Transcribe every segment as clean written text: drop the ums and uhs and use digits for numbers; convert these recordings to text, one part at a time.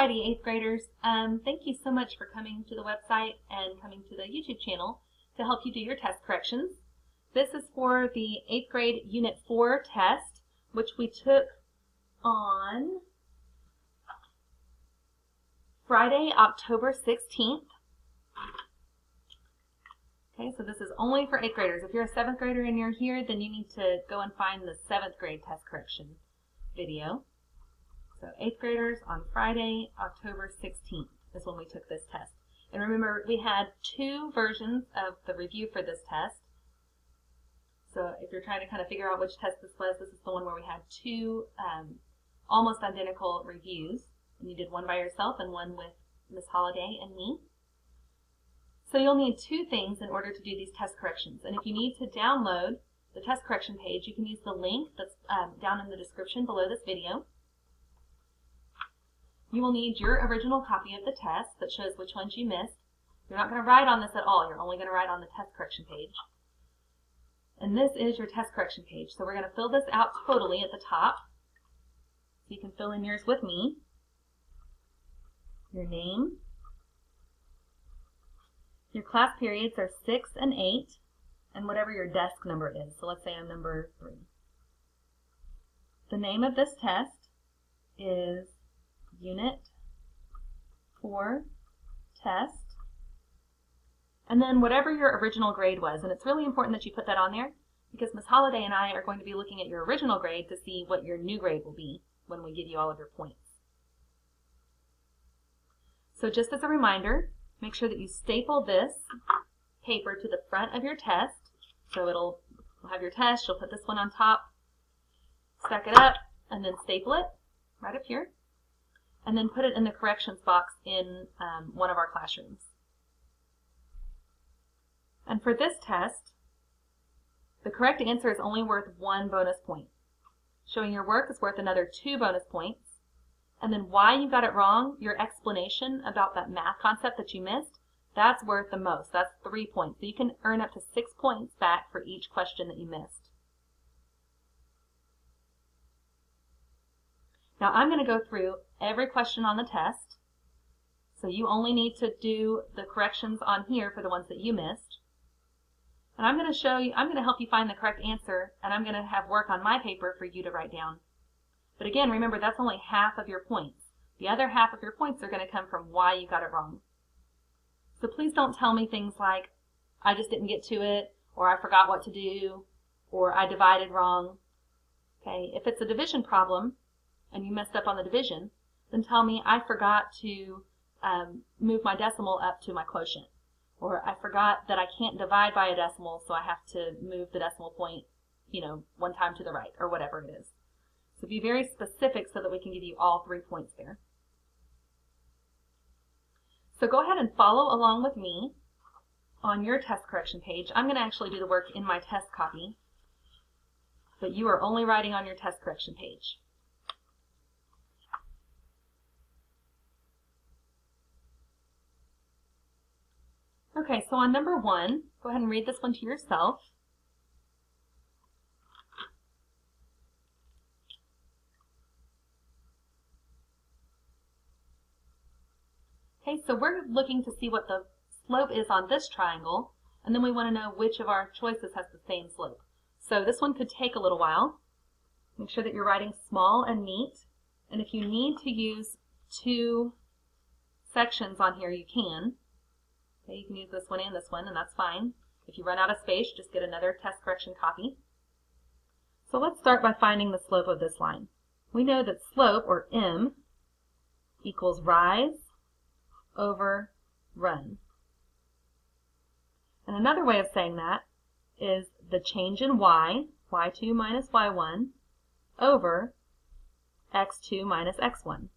Alrighty, 8th graders, thank you so much for coming to the website and coming to the YouTube channel to help you do your test corrections. This is for the 8th grade Unit 4 test, which we took on Friday, October 16th. Okay, so this is only for 8th graders. If you're a 7th grader and you're here, then you need to go and find the 7th grade test correction video. So 8th graders on Friday, October 16th is when we took this test. And remember, we had 2 versions of the review for this test. So if you're trying to kind of figure out which test this was, this is the one where we had 2 almost identical reviews. And you did one by yourself and one with Miss Holliday and me. So you'll need 2 things in order to do these test corrections. And if you need to download the test correction page, you can use the link that's down in the description below this video. You will need your original copy of the test that shows which ones you missed. You're not going to write on this at all. You're only going to write on the test correction page. And this is your test correction page. So we're going to fill this out totally at the top. So you can fill in yours with me. Your name. Your class periods are 6 and 8, and whatever your desk number is. So let's say I'm number 3. The name of this test is Unit 4 Test. And then whatever your original grade was. And it's really important that you put that on there because Ms. Holliday and I are going to be looking at your original grade to see what your new grade will be when we give you all of your points. So just as a reminder, make sure that you staple this paper to the front of your test. So you'll have your test, you'll put this one on top, stack it up, and then staple it right up here. And then put it in the corrections box in one of our classrooms. And for this test, the correct answer is only worth 1 bonus point. Showing your work is worth another 2 bonus points. And then why you got it wrong, your explanation about that math concept that you missed, that's worth the most. That's 3 points. So you can earn up to 6 points back for each question that you missed. Now I'm going to go through every question on the test. So you only need to do the corrections on here for the ones that you missed. And I'm going to show you, I'm going to help you find the correct answer, and I'm going to have work on my paper for you to write down. But again, remember, that's only half of your points. The other half of your points are going to come from why you got it wrong. So please don't tell me things like, I just didn't get to it, or I forgot what to do, or I divided wrong. Okay, if it's a division problem, and you messed up on the division, then tell me I forgot to move my decimal up to my quotient. Or I forgot that I can't divide by a decimal, so I have to move the decimal point, 1 time to the right, or whatever it is. So be very specific so that we can give you all 3 points there. So go ahead and follow along with me on your test correction page. I'm going to actually do the work in my test copy, but you are only writing on your test correction page. Okay, so on number 1, go ahead and read this one to yourself. Okay, so we're looking to see what the slope is on this triangle, and then we want to know which of our choices has the same slope. So this one could take a little while. Make sure that you're writing small and neat, and if you need to use 2 sections on here, you can. Okay, you can use this one and this one, and that's fine. If you run out of space, just get another test correction copy. So let's start by finding the slope of this line. We know that slope, or m, equals rise over run. And another way of saying that is the change in y, y2 minus y1, over x2 minus x1.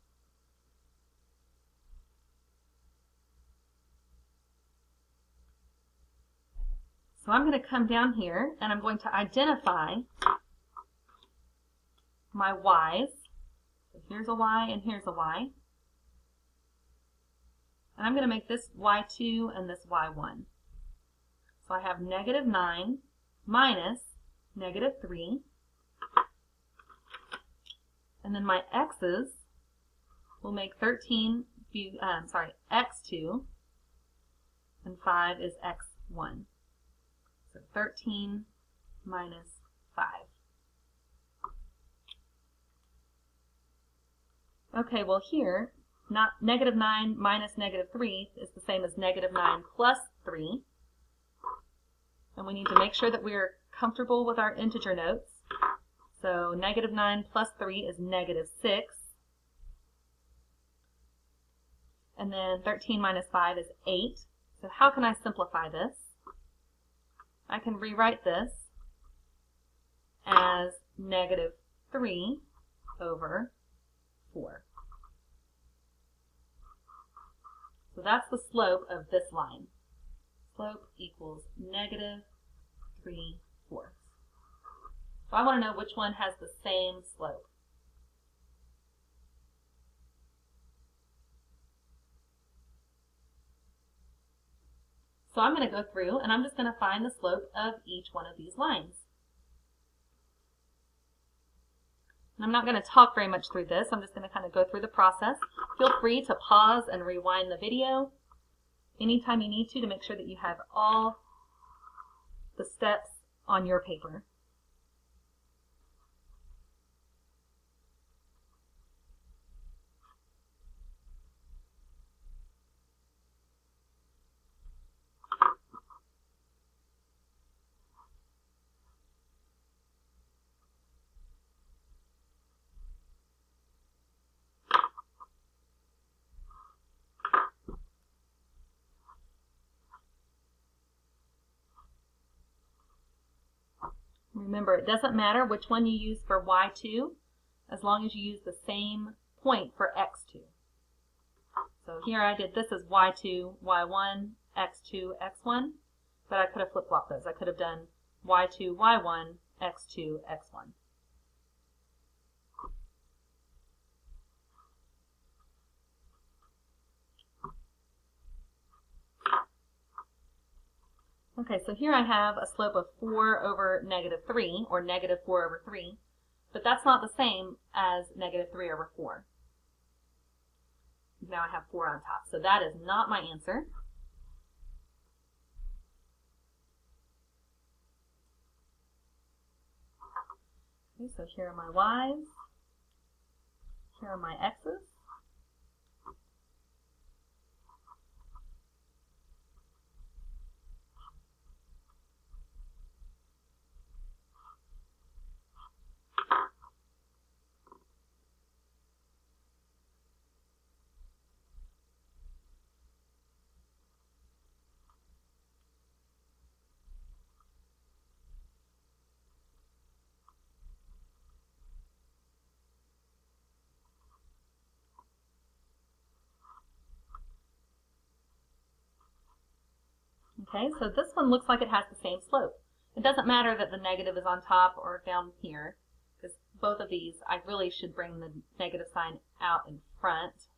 So I'm going to come down here and I'm going to identify my y's. So here's a y and here's a y. And I'm going to make this y2 and this y1. So I have -9 minus -3. And then my x's we'll make 13, x2, and 5 is x1. So 13 minus 5. Okay, well here, -9 minus -3 is the same as -9 plus 3. And we need to make sure that we're comfortable with our integer notes. So -9 plus 3 is -6. And then 13 minus 5 is 8. So how can I simplify this? I can rewrite this as -3 over 4. So that's the slope of this line. Slope equals -3/4. So I want to know which one has the same slope. So I'm going to go through and I'm just going to find the slope of each one of these lines. And I'm not going to talk very much through this. I'm just going to kind of go through the process. Feel free to pause and rewind the video anytime you need to make sure that you have all the steps on your paper. Remember, it doesn't matter which one you use for y2 as long as you use the same point for x2. So here I did this as y2, y1, x2, x1, but I could have flip-flopped those. I could have done y2, y1, x2, x1. Okay, so here I have a slope of 4 over -3, or -4 over 3, but that's not the same as -3 over 4. Now I have 4 on top, so that is not my answer. Okay, so here are my y's, here are my x's. Okay, so this one looks like it has the same slope. It doesn't matter that the negative is on top or down here, because both of these, I really should bring the negative sign out in front.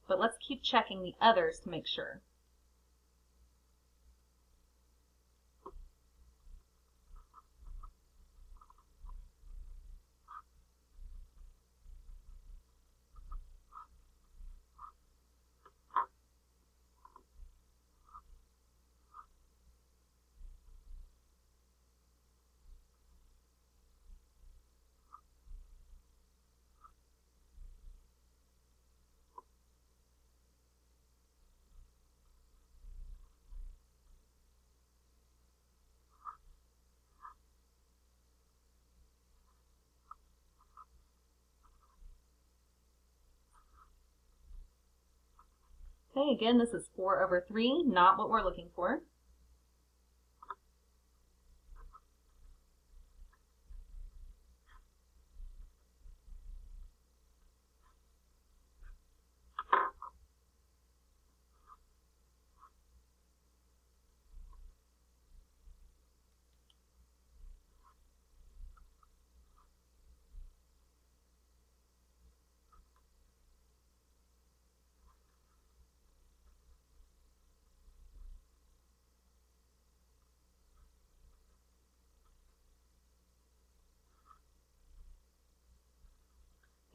But let's keep checking the others to make sure. Okay, again, this is 4 over 3, not what we're looking for.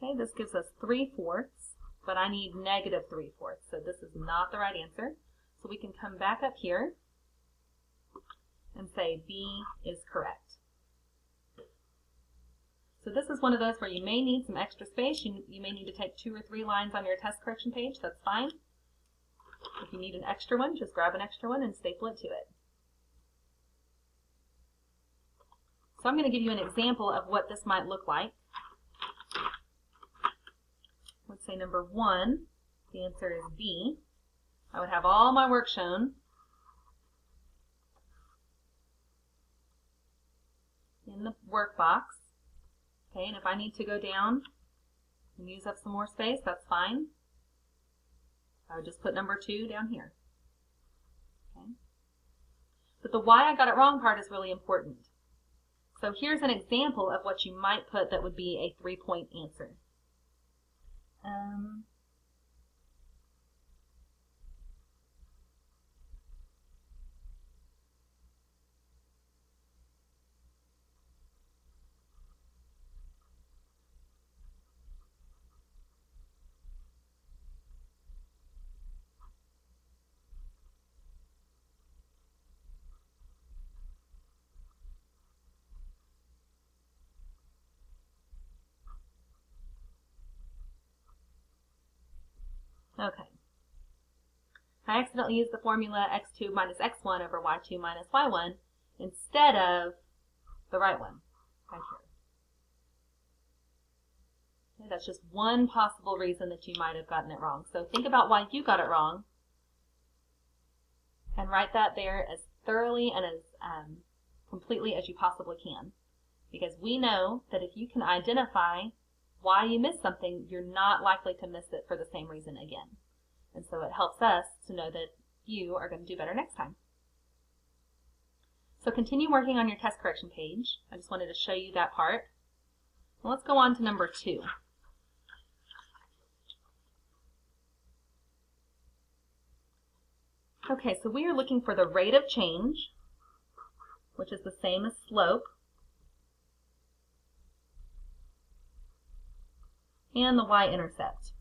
Okay, this gives us 3/4, but I need -3/4, so this is not the right answer. So we can come back up here and say B is correct. So this is one of those where you may need some extra space. You may need to take 2 or 3 lines on your test correction page. That's fine. If you need an extra one, just grab an extra one and staple it to it. So I'm going to give you an example of what this might look like. Let's say number 1, the answer is B. I would have all my work shown in the work box. Okay, and if I need to go down and use up some more space, that's fine. I would just put number 2 down here. Okay. But the why I got it wrong part is really important. So here's an example of what you might put that would be a 3-point answer. Okay. I accidentally used the formula x2 minus x1 over y2 minus y1 instead of the right one, right here. Okay, that's just one possible reason that you might have gotten it wrong. So think about why you got it wrong and write that there as thoroughly and as completely as you possibly can. Because we know that if you can identify why you missed something, you're not likely to miss it for the same reason again. And so it helps us to know that you are going to do better next time. So continue working on your test correction page. I just wanted to show you that part. Well, let's go on to number 2. Okay, so we are looking for the rate of change, which is the same as slope, and the y-intercept.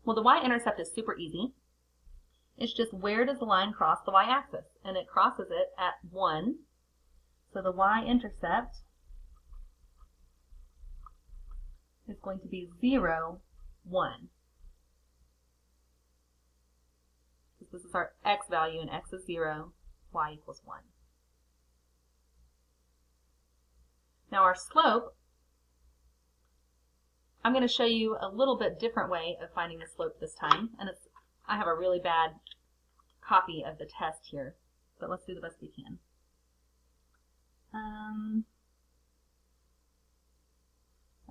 Well, the y-intercept is super easy. It's just where does the line cross the y-axis? And it crosses it at 1. So the y-intercept is going to be 0, 1. This is our x value, and x is 0, y equals 1. Now our slope, I'm going to show you a little bit different way of finding the slope this time. And I have a really bad copy of the test here, but let's do the best we can.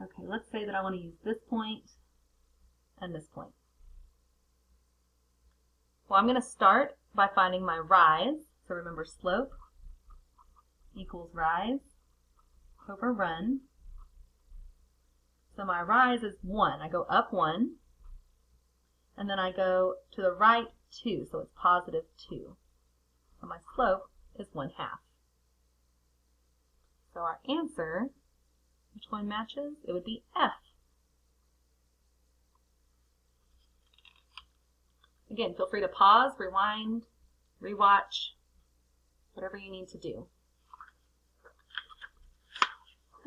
Okay, let's say that I want to use this point and this point. Well, I'm going to start by finding my rise. So remember, slope equals rise over run. So my rise is 1. I go up 1, and then I go to the right 2, so it's positive 2. So my slope is 1/2. So our answer, which one matches? It would be F. Again, feel free to pause, rewind, rewatch, whatever you need to do.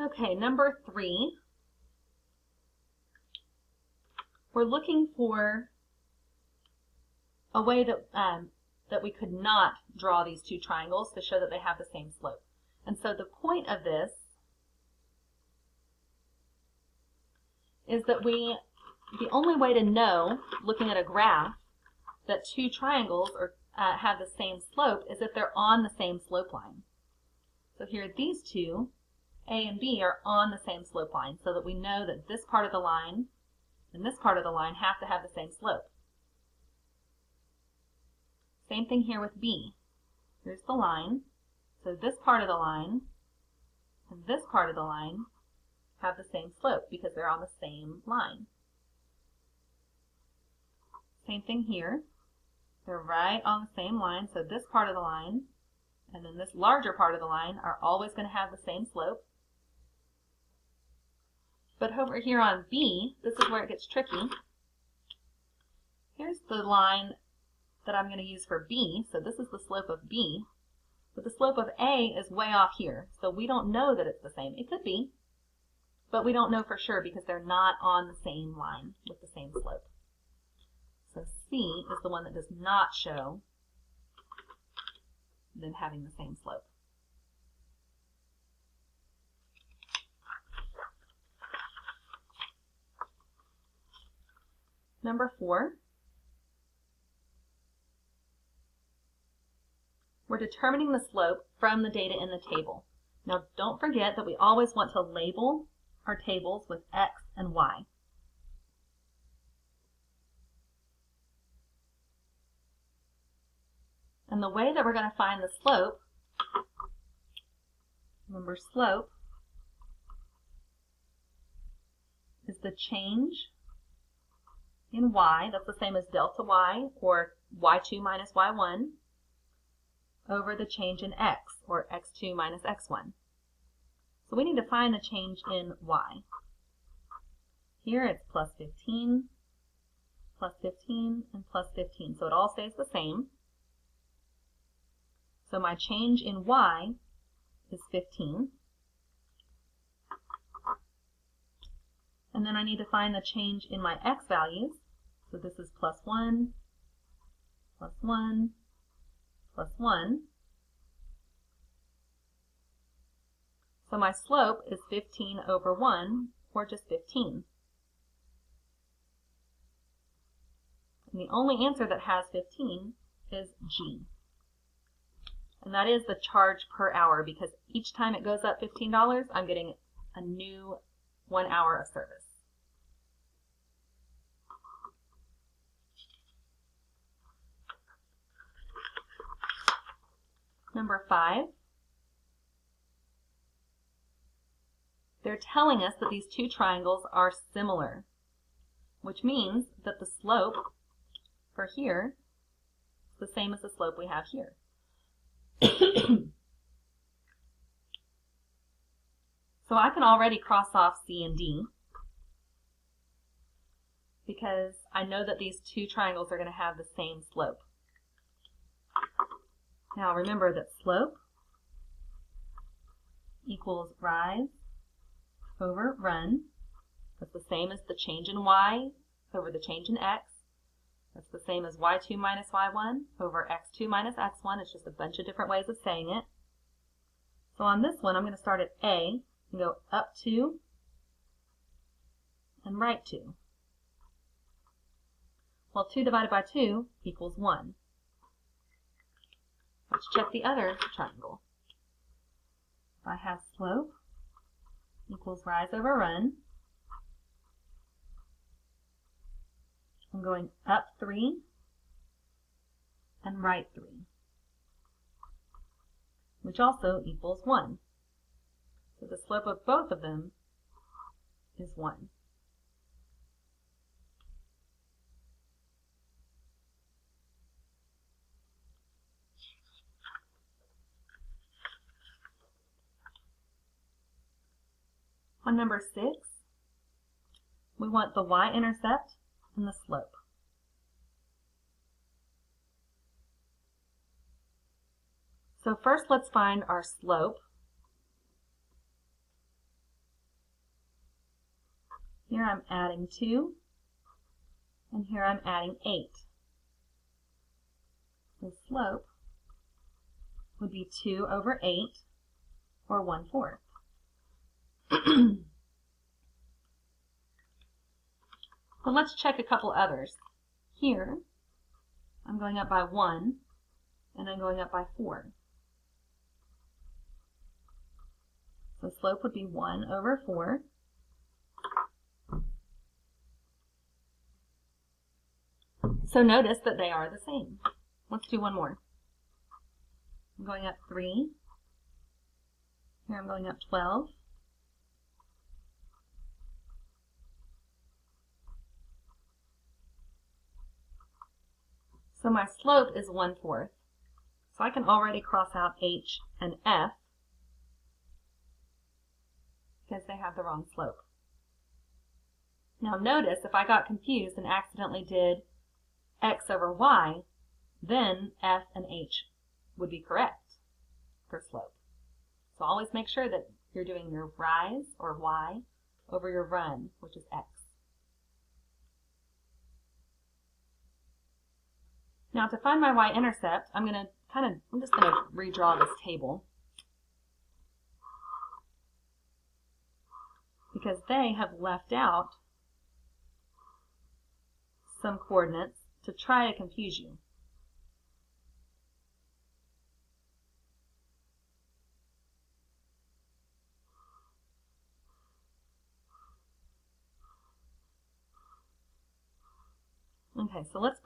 Okay, number 3. We're looking for a way that, that we could not draw these two triangles to show that they have the same slope. And so the point of this is that the only way to know, looking at a graph, that two triangles have the same slope is if they're on the same slope line. So here these two, A and B, are on the same slope line, so that we know that this part of the line and this part of the line have to have the same slope. Same thing here with B. Here's the line. So this part of the line and this part of the line have the same slope because they're on the same line. Same thing here. They're right on the same line. So this part of the line and then this larger part of the line are always going to have the same slope. But over here on B, this is where it gets tricky. Here's the line that I'm going to use for B, so this is the slope of B, but the slope of A is way off here, so we don't know that it's the same. It could be, but we don't know for sure because they're not on the same line with the same slope. So C is the one that does not show them having the same slope. Number 4, we're determining the slope from the data in the table. Now don't forget that we always want to label our tables with X and Y. And the way that we're going to find the slope, remember slope is the change in Y, that's the same as delta Y, or Y2 minus Y1, over the change in X, or X2 minus X1. So we need to find the change in Y. Here it's plus 15, and plus 15, so it all stays the same. So my change in Y is 15. And then I need to find the change in my X values. So this is plus 1, plus 1, plus 1. So my slope is 15 over 1, or just 15. And the only answer that has 15 is G. And that is the charge per hour, because each time it goes up $15, I'm getting a new 1 hour of service. Number 5, they're telling us that these two triangles are similar, which means that the slope for here is the same as the slope we have here. So I can already cross off C and D because I know that these two triangles are going to have the same slope. Now remember that slope equals rise over run. That's the same as the change in Y over the change in X. That's the same as Y2 minus Y1 over X2 minus X1. It's just a bunch of different ways of saying it. So on this one, I'm going to start at A and go up 2 and right 2. Well, 2 divided by 2 equals 1. Let's check the other triangle. If I have slope equals rise over run, I'm going up 3 and right 3, which also equals 1. So the slope of both of them is 1. On number 6, we want the y-intercept and the slope. So first let's find our slope. Here I'm adding 2, and here I'm adding 8. The slope would be 2 over 8, or 1/4. Well, let's check a couple others. Here, I'm going up by 1, and I'm going up by 4. So slope would be 1 over 4. So notice that they are the same. Let's do one more. I'm going up 3. Here I'm going up 12. So my slope is 1/4. So So I can already cross out H and F because they have the wrong slope. Now notice if I got confused and accidentally did X over Y, then F and H would be correct for slope. So always make sure that you're doing your rise or Y over your run, which is X. Now to find my Y-intercept, I'm just going to redraw this table because they have left out some coordinates to try to confuse you. Okay, so let's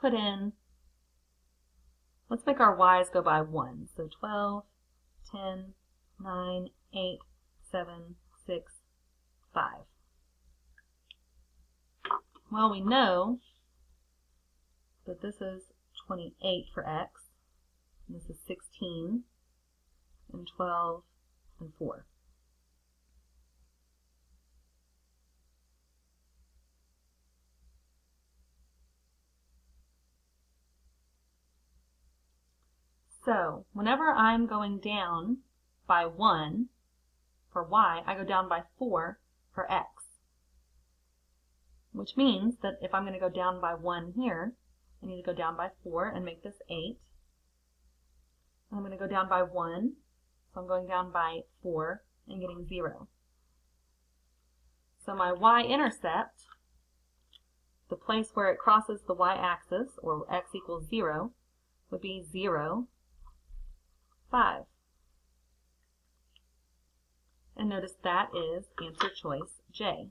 make our y's go by 1. So 12, 10, 9, 8, 7, 6, 5. Well, we know that this is 28 for x, and this is 16, and 12, and 4. So whenever I'm going down by 1 for y, I go down by 4 for x. Which means that if I'm going to go down by 1 here, I need to go down by 4 and make this 8. I'm going to go down by 1, so I'm going down by 4 and getting 0. So my y-intercept, the place where it crosses the y-axis, or x equals 0, would be 0, 5. And notice that is answer choice J.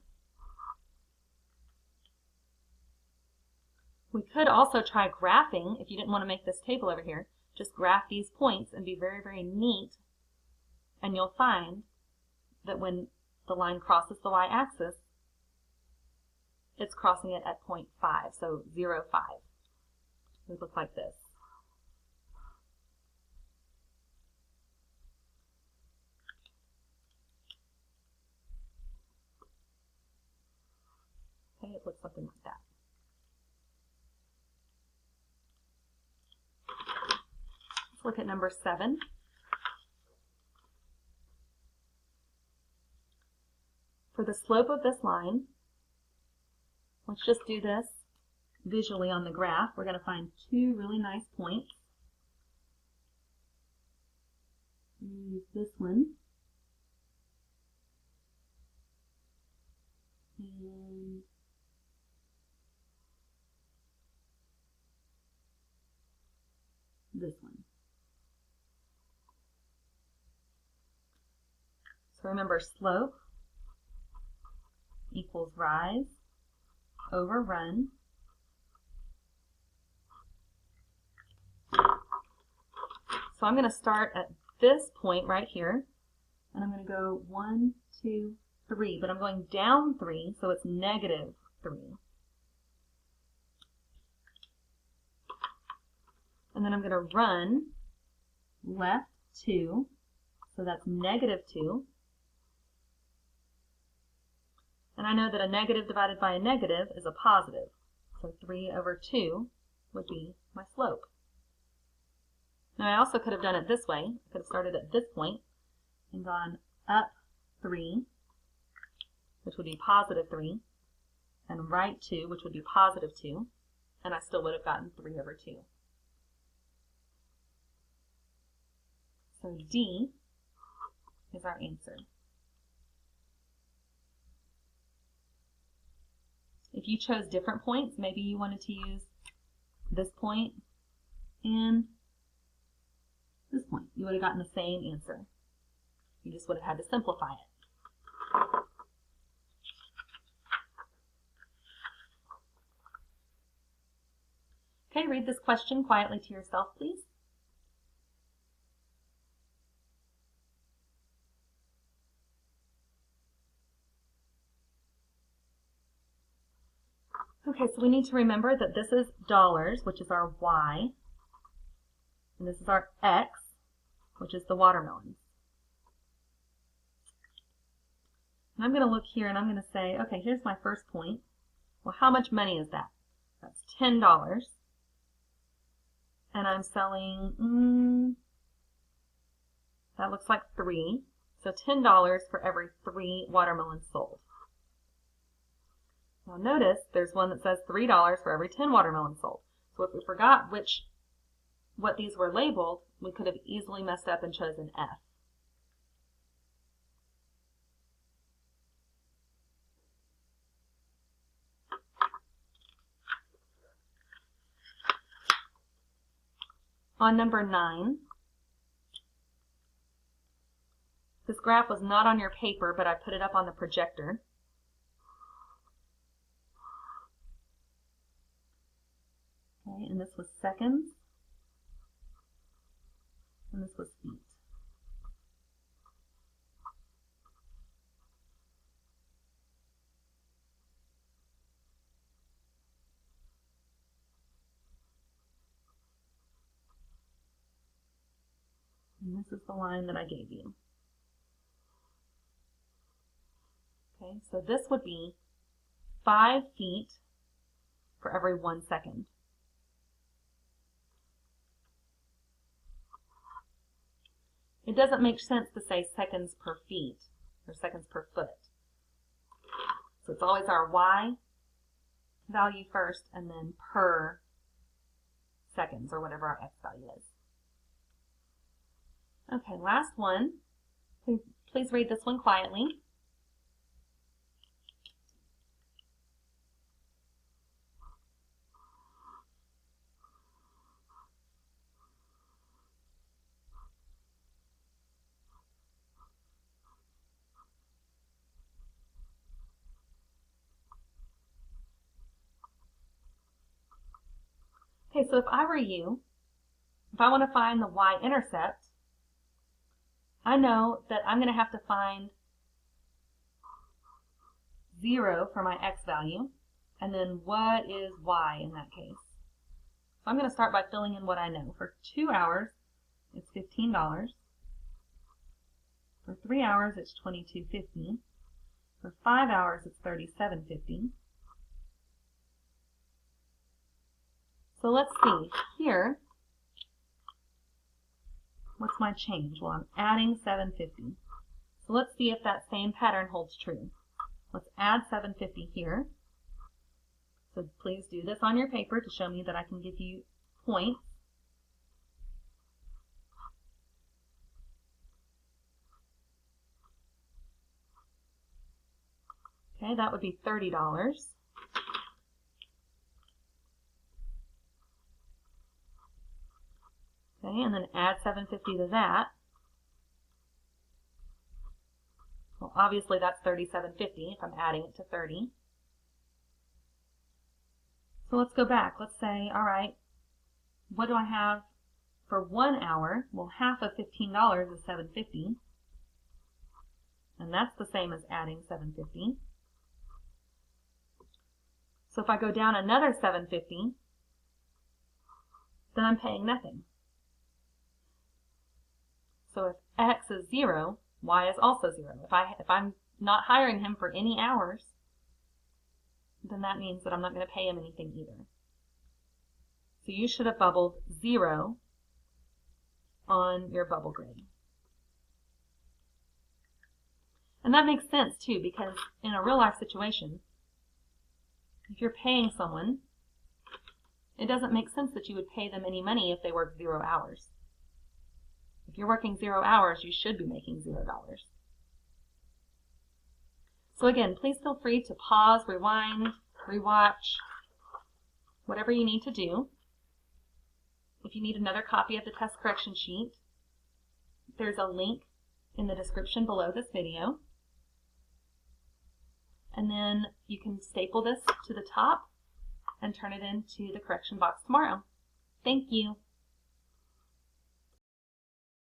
We could also try graphing if you didn't want to make this table over here. Just graph these points and be very, very neat, and you'll find that when the line crosses the y-axis, it's crossing it at point 5, so 0, 5. It would look like this. Okay, it looks something like that. Let's look at number 7. For the slope of this line, let's just do this visually on the graph. We're going to find two really nice points. Use this one. And this one. So remember, slope equals rise over run. So I'm going to start at this point right here, and I'm going to go 1, 2, 3, but I'm going down 3, so it's negative 3. And then I'm going to run left 2, so that's negative 2. And I know that a negative divided by a negative is a positive. So 3 over 2 would be my slope. Now I also could have done it this way. I could have started at this point and gone up 3, which would be positive 3, and right 2, which would be positive 2, and I still would have gotten 3 over 2. So D is our answer. If you chose different points, maybe you wanted to use this point and this point, you would have gotten the same answer. You just would have had to simplify it. Okay, read this question quietly to yourself, please. Okay, so we need to remember that this is dollars, which is our Y, And this is our X, which is the watermelons. And I'm going to look here and I'm going to say, okay, here's my first point. Well, how much money is that? That's $10. And I'm selling, that looks like 3. So $10 for every 3 watermelons sold. Now notice there's one that says $3 for every 10 watermelons sold. So if we forgot what these were labeled, we could have easily messed up and chosen F. On number 9, this graph was not on your paper, but I put it up on the projector. Okay, and this was seconds, and this was feet. And this is the line that I gave you. Okay, so this would be 5 feet for every 1 second. It doesn't make sense to say seconds per feet or seconds per foot. So it's always our Y value first and then per seconds or whatever our X value is. Okay, last one. Please read this one quietly. Okay, so if I were you, if I want to find the Y-intercept, I know that I'm going to have to find 0 for my X value, and then what is Y in that case? So I'm going to start by filling in what I know. For 2 hours, it's $15. For 3 hours, it's $22.50. For 5 hours, it's $37.50. So let's see, here, what's my change? Well, I'm adding $7.50. So let's see if that same pattern holds true. Let's add $7.50 here. So please do this on your paper to show me that I can give you points. Okay, that would be $30. Okay, and then add $7.50 to that. Well, obviously that's $37.50 if I'm adding it to 30. So let's go back. Let's say, all right, what do I have for 1 hour? Well, half of $15 is $7.50. And that's the same as adding $7.50. So if I go down another $7.50, then I'm paying nothing. So if X is 0, Y is also 0. If I'm not hiring him for any hours, then that means that I'm not going to pay him anything either. So you should have bubbled 0 on your bubble grid. And that makes sense too, because in a real life situation, if you're paying someone, it doesn't make sense that you would pay them any money if they work 0 hours. If you're working 0 hours, you should be making $0. So again, please feel free to pause, rewind, rewatch, whatever you need to do. If you need another copy of the test correction sheet, there's a link in the description below this video. And then you can staple this to the top and turn it into the correction box tomorrow. Thank you.